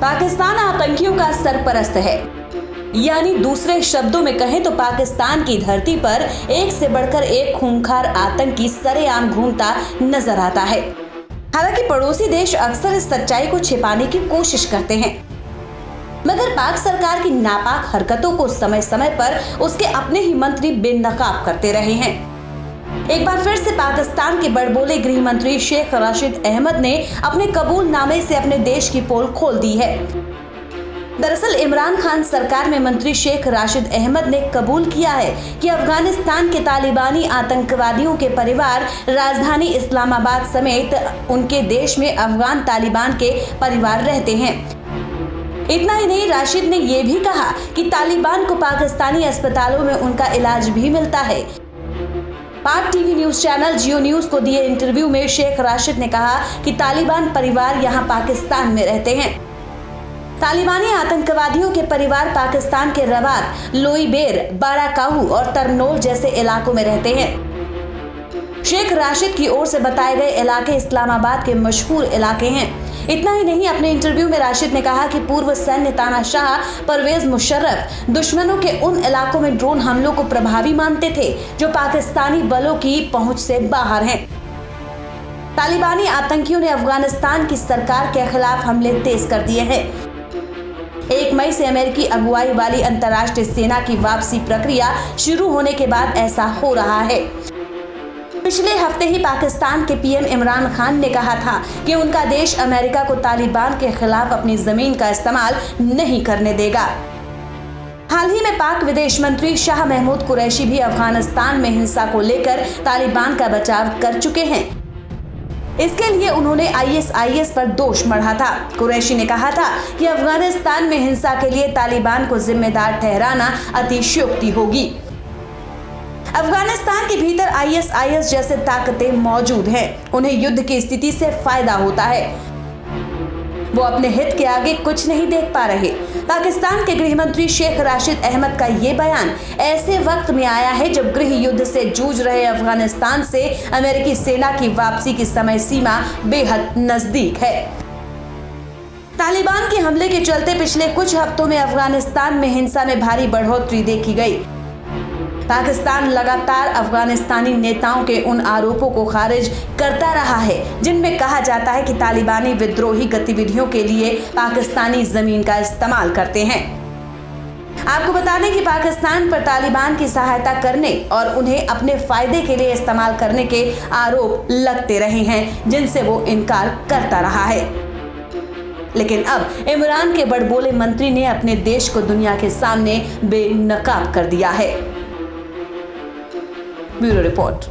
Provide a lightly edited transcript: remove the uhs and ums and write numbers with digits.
पाकिस्तान आतंकियों का सरपरस्त है, यानी दूसरे शब्दों में कहें तो पाकिस्तान की धरती पर एक से बढ़कर एक खूंखार आतंकी सरेआम घूमता नजर आता है। हालांकि पड़ोसी देश अक्सर इस सच्चाई को छिपाने की कोशिश करते हैं, मगर पाक सरकार की नापाक हरकतों को समय समय पर उसके अपने ही मंत्री बेनकाब करते रहे हैं। एक बार फिर से पाकिस्तान के बड़बोले गृह मंत्री शेख राशिद अहमद ने अपने कबूलनामे से अपने देश की पोल खोल दी है। दरअसल इमरान खान सरकार में मंत्री शेख राशिद अहमद ने कबूल किया है कि अफगानिस्तान के तालिबानी आतंकवादियों के परिवार राजधानी इस्लामाबाद समेत उनके देश में अफगान तालिबान के परिवार रहते हैं। इतना ही नहीं, राशिद ने यह भी कहा कि तालिबान को पाकिस्तानी अस्पतालों में उनका इलाज भी मिलता है। पाक टीवी न्यूज चैनल जियो न्यूज को दिए इंटरव्यू में शेख राशिद ने कहा कि तालिबान परिवार यहां पाकिस्तान में रहते हैं। तालिबानी आतंकवादियों के परिवार पाकिस्तान के रवात, लोईबेर, बाराकाहू और तरनोल जैसे इलाकों में रहते हैं। शेख राशिद की ओर से बताए गए इलाके इस्लामाबाद के मशहूर इलाके हैं। इतना ही नहीं, अपने इंटरव्यू में राशिद ने कहा कि पूर्व सैन्य तानाशाह परवेज मुशर्रफ दुश्मनों के उन इलाकों में ड्रोन हमलों को प्रभावी मानते थे जो पाकिस्तानी बलों की पहुंच से बाहर हैं। तालिबानी आतंकियों ने अफगानिस्तान की सरकार के खिलाफ हमले तेज कर दिए हैं। 1 मई से अमेरिकी अगुवाई वाली अंतर्राष्ट्रीय सेना की वापसी प्रक्रिया शुरू होने के बाद ऐसा हो रहा है। पिछले हफ्ते ही पाकिस्तान के पीएम इमरान खान ने कहा था कि उनका देश अमेरिका को तालिबान के खिलाफ अपनी जमीन का इस्तेमाल नहीं करने देगा। हाल ही में पाक विदेश मंत्री शाह महमूद कुरैशी भी अफगानिस्तान में हिंसा को लेकर तालिबान का बचाव कर चुके हैं। इसके लिए उन्होंने आईएसआईएस पर दोष मढ़ा था। कुरैशी ने कहा था कि अफगानिस्तान में हिंसा के लिए तालिबान को जिम्मेदार ठहराना अतिशयोक्ति होगी। अफगानिस्तान के भीतर आईएसआईएस जैसे ताकतें मौजूद हैं। उन्हें युद्ध की स्थिति से फायदा होता है। वो अपने हित के आगे कुछ नहीं देख पा रहे। पाकिस्तान के गृह मंत्री शेख राशिद अहमद का ये बयान ऐसे वक्त में आया है जब गृह युद्ध से जूझ रहे अफगानिस्तान से अमेरिकी सेना की वापसी की समय सीमा बेहद नजदीक है। तालिबान के हमले के चलते पिछले कुछ हफ्तों में अफगानिस्तान में हिंसा में भारी बढ़ोतरी देखी गई। पाकिस्तान लगातार अफगानिस्तानी नेताओं के उन आरोपों को खारिज करता रहा है जिनमें कहा जाता है कि तालिबानी विद्रोही गतिविधियों के लिए पाकिस्तानी जमीन का इस्तेमाल करते हैं। आपको बता दें कि पाकिस्तान पर तालिबान की सहायता करने और उन्हें अपने फायदे के लिए इस्तेमाल करने के आरोप लगते रहे हैं, जिनसे वो इनकार करता रहा है। लेकिन अब इमरान के बड़बोले मंत्री ने अपने देश को दुनिया के सामने बेनकाब कर दिया है। Bureau report.